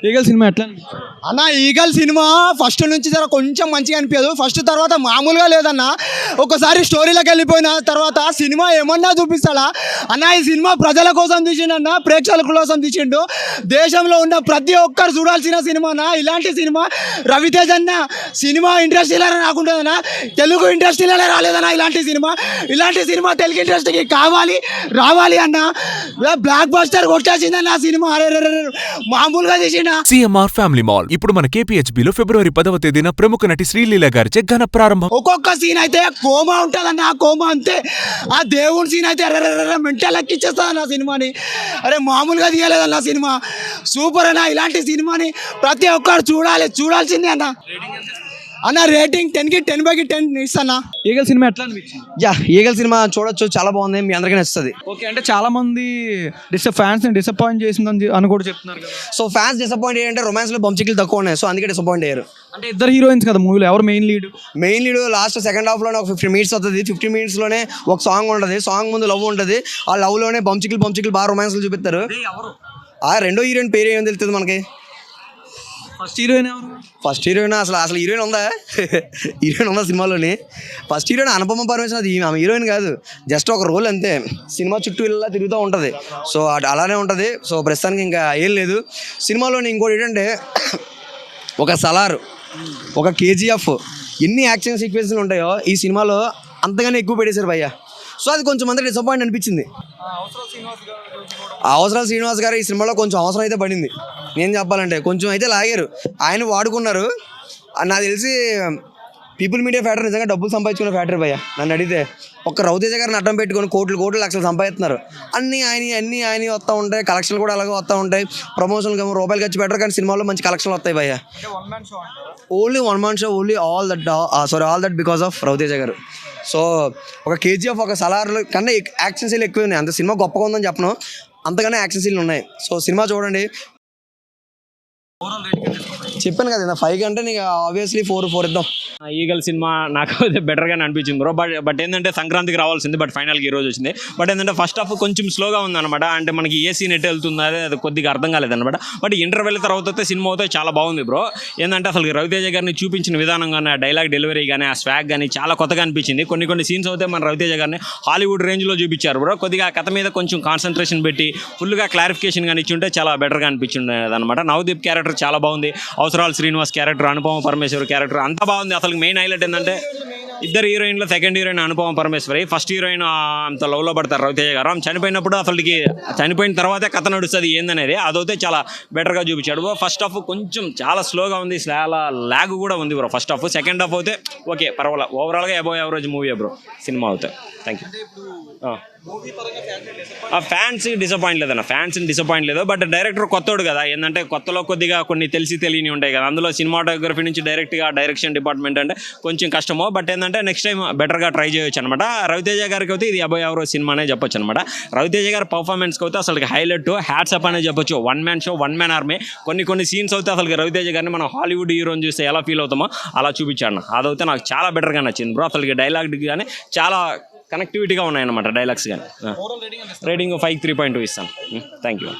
Eagle cinema ఎట్లా అన్న eagle cinema first నుంచి జర కొంచెం మంచిగా అనిపించదు. ఫస్ట్ తర్వాత మామూలుగా లేదన్న. ఒకసారి స్టోరీలోకి వెళ్ళిపోయిన తర్వాత సినిమా ఏమన్నా చూపిస్తాడా అన్న? ఈ సినిమా ప్రజల కోసం తీసిండన్న, ప్రేక్షకుల కోసం తీసిండు. దేశంలో ఉన్న ప్రతి ఒక్కరు చూడాల్సిన సినిమా అన్న. ఇలాంటి సినిమా రవితేజ్ అన్న సినిమా ఇండస్ట్రీలోనే రాకుంటుందన్న, తెలుగు ఇండస్ట్రీలోనే రాలేదన్న. ఇలాంటి సినిమా తెలుగు ఇండస్ట్రీకి రావాలి అన్న. బ్లాక్ బస్టర్ కొట్టేసిందన్న సినిమా. మామూలుగా తీసిండు. సిఎంఆర్ ఫ్యామిలీ మాల్ ఇప్పుడు మన కేపీహెచ్బిలో ఫిబ్రవరి 10వ తేదీన ప్రముఖ నటి శ్రీలీల గారిచే ఘన ప్రారంభం. ఒక్కొక్క సీన్ అయితే కోమా ఉంటుందన్న, ఆ కోమా అంతే. ఆ దేవుని సీన్ అయితే మెంటల్ ఎక్కిచ్చేస్తుంది ఆ సినిమాని. అరే మామూలుగా తీయలేదన్న సినిమా, సూపర్ అన్న. ఇలాంటి సినిమాని ప్రతి ఒక్కరు చూడాల్సిందే అన్న. అన్న రేటింగ్ 10కి 10/10 ఇస్తానా. ఈగల్ సినిమా ఎట్లా అనిపించింది? ఈగల్ సినిమా చూడొచ్చు, చాలా బాగుంది, మీ అందరికీ నచ్చుతుంది. ఓకే, అంటే చాలా మంది ఫ్యాన్స్ ని డిసప్పాయింట్ చేసిందని అని కూడా చెప్తున్నారు కదా. సో ఫ్యాన్స్ డిసప్పాయింట్ అయ్యారంటే రొమాన్స్ లో బంచికలు తక్కువ ఉన్నాయి, సో అందుకే డిసప్పాయింట్ అయ్యారు. అంటే ఇద్దరు హీరోయిన్స్ కదా మూవీలో, ఎవరు main lead last second half లోనే ఒక 15 minutes వస్తుంది. 15 minutes లోనే ఒక సాంగ్ ఉంటుంది. సాంగ్ ముందు లవ్ ఉంటుంది. ఆ లవ్ లోనే బంచికలు బాగా రొమాన్స్ చూపిస్తారు. ఆ రెండో హీరోయిన్ పేరు ఏమని తెలుస్తుంది మనకి? ఫస్ట్ హీరోయిన్ అసలు హీరోయిన్ ఉందా? హీరోయిన్ ఉందా సినిమాలోని? First heroine Anupama Parameswaran. అది ఆమె హీరోయిన్ కాదు, జస్ట్ ఒక రోల్ అంతే. సినిమా చుట్టూ ఇలా తిరుగుతూ ఉంటుంది. సో అలానే ఉంటుంది. సో ప్రస్తుతానికి ఇంకా ఏం లేదు సినిమాలోని. ఇంకోటి ఏంటంటే ఒక సలార్, ఒక కేజీఎఫ్, ఎన్ని యాక్షన్ సీక్వెన్స్లు ఉంటాయో ఈ సినిమాలో అంతగానే ఎక్కువ పెట్టేశారు భయ్య. సో అది కొంచెం మంది డిసప్పాయింట్ అనిపించింది. అవసరాలు శ్రీనివాస్ గారు ఈ సినిమాలో కొంచెం అవసరం అయితే పడింది. నేను చెప్పాలంటే కొంచెం అయితే లాగారు, ఆయన వాడుకున్నారు. నాకు తెలిసి పీపుల్ మీడియా ఫ్యాక్టరీ నిజంగా డబ్బులు సంపాదించుకున్న ఫ్యాక్టరీ భయ్య. నన్ను అడిగితే ఒక్క రవితేజ గారిని అడ్డం పెట్టుకొని కోట్లు లక్షలు సంపాదిస్తున్నారు. అన్నీ ఆయన వస్తూ ఉంటాయి, కలెక్షన్లు కూడా అలాగే వస్తూ ఉంటాయి. ప్రమోషన్కి రూపాయలు ఖర్చు పెట్టరు, కానీ సినిమాలో మంచి కలెక్షన్లు వస్తాయి భయ్య. Only one man show, only all that because of Ravi Teja గారు. సో ఒక కేజీఎఫ్, ఒక సలార్ కన్నా యాక్షన్ సీన్లు ఎక్కువ ఉన్నాయి. అంత సినిమా గొప్పగా ఉందని చెప్పను, అంతగానే యాక్షన్ సీన్లు ఉన్నాయి. సో సినిమా చూడండి. చెప్పాను కదా 5 అంటే నీకు ఆబ్వియస్లీ 4 ఇద్దాం. ఈగల్ సినిమా నాకు బెటర్గానే అనిపించింది బ్రో. బట్ ఏంటంటే సంక్రాంతికి రావాల్సింది, బట్ ఫైనల్కి ఈ రోజు వచ్చింది. బట్ ఏంటంటే ఫస్ట్ హాఫ్ కొంచెం స్లోగా ఉందన్నమాట. అంటే మనకి ఏ సీన్ ఎట్ వెళ్తుంది అది కొద్దిగా అర్థం కాలేదన్నమాట. బట్ ఇంటర్వెల్ తర్వాత సినిమా అయితే చాలా బాగుంది బ్రో. ఏంటంటే అసలు రవితేజ గారిని చూపించిన విధానం కానీ, ఆ డైలాగ్ డెలివరీ కానీ, ఆ స్వాగ్ కానీ చాలా కొత్తగా అనిపించింది. కొన్ని సీన్స్ అయితే మన రవితేజ గారిని హాలీవుడ్ రేంజ్లో చూపించారు బ్రో. కొద్దిగా కథ మీద కొంచెం కాన్సన్ట్రేషన్ పెట్టి ఫుల్గా క్లారిఫికేషన్ కానీ ఇచ్చి ఉంటే చాలా బెటర్గా అనిపించింది అనమాట. నవదీప్ క్యారెక్టర్ చాలా బాగుంది. అవసరాలు శ్రీనివాస్ క్యారెక్టర్, అనుపమ పరమేశ్వర్ క్యారెక్టర్ అంతా బాగుంది. అసలు మెయిన్ హైలైట్ ఏంటంటే ఇద్దరు హీరోయిన్లో second heroine Anupama Parameswari, first heroine అంత లవ్లో పడతారు రవితేజ గారు. ఆమె చనిపోయినప్పుడు అసలుకి చనిపోయిన తర్వాతే కథ నడుస్తుంది ఏందనేది, అదైతే చాలా బెటర్గా చూపించాడు. ఫస్ట్ హాఫ్ కొంచెం చాలా స్లోగా ఉంది, చాలా ల్యాగ్ కూడా ఉంది bro first half. Second half అయితే ఓకే పర్వాలేదు, ఓవరాల్గా అబౌవ్ యావరేజ్ మూవీ బ్రో సినిమా అవుతాయి. Thank you. ఫ్యాన్స్ డిసప్పాయింట్ లేదు. బట్ డైరెక్టర్ కొత్తోడు కదా, ఏంటంటే కొత్తలో కొద్దిగా కొన్ని తెలియని ఉంటాయి కదా. అందులో సినిమాటోగ్రఫీ నుంచి డైరెక్షన్ డిపార్ట్మెంట్ అంటే కొంచెం కష్టమో. బట్ ఏంటంటే నెక్స్ట్ టైం బెటర్గా ట్రై చేయొచ్చు అనమాట. రవితేజ గారికి అయితే ఇది అబౌవ్ యావరేజ్ సినిమా అనే చెప్పొచ్చు అనమాట. రవితేజ గారి పర్ఫార్మెన్స్కి అయితే అసలు హైలైట్, హ్యాట్స్ అప్ అనే చెప్పొచ్చు. One man show, one man army. కొన్ని సీన్స్ అయితే అసలు రవితేజ గారిని మనం హాలీవుడ్ హీరోని చూస్తే ఎలా ఫీల్ అవుతామో అలా చూపించాడు. అదైతే నాకు చాలా బెటర్గా నచ్చింది బ్రో. అసలు డైలాగ్ కానీ చాలా కనెక్టివిటీగా ఉన్నాయన్నమాట డైలాగ్స్ కానీ. రేటింగ్ 5 3.2 ఇస్తాను. Thank you.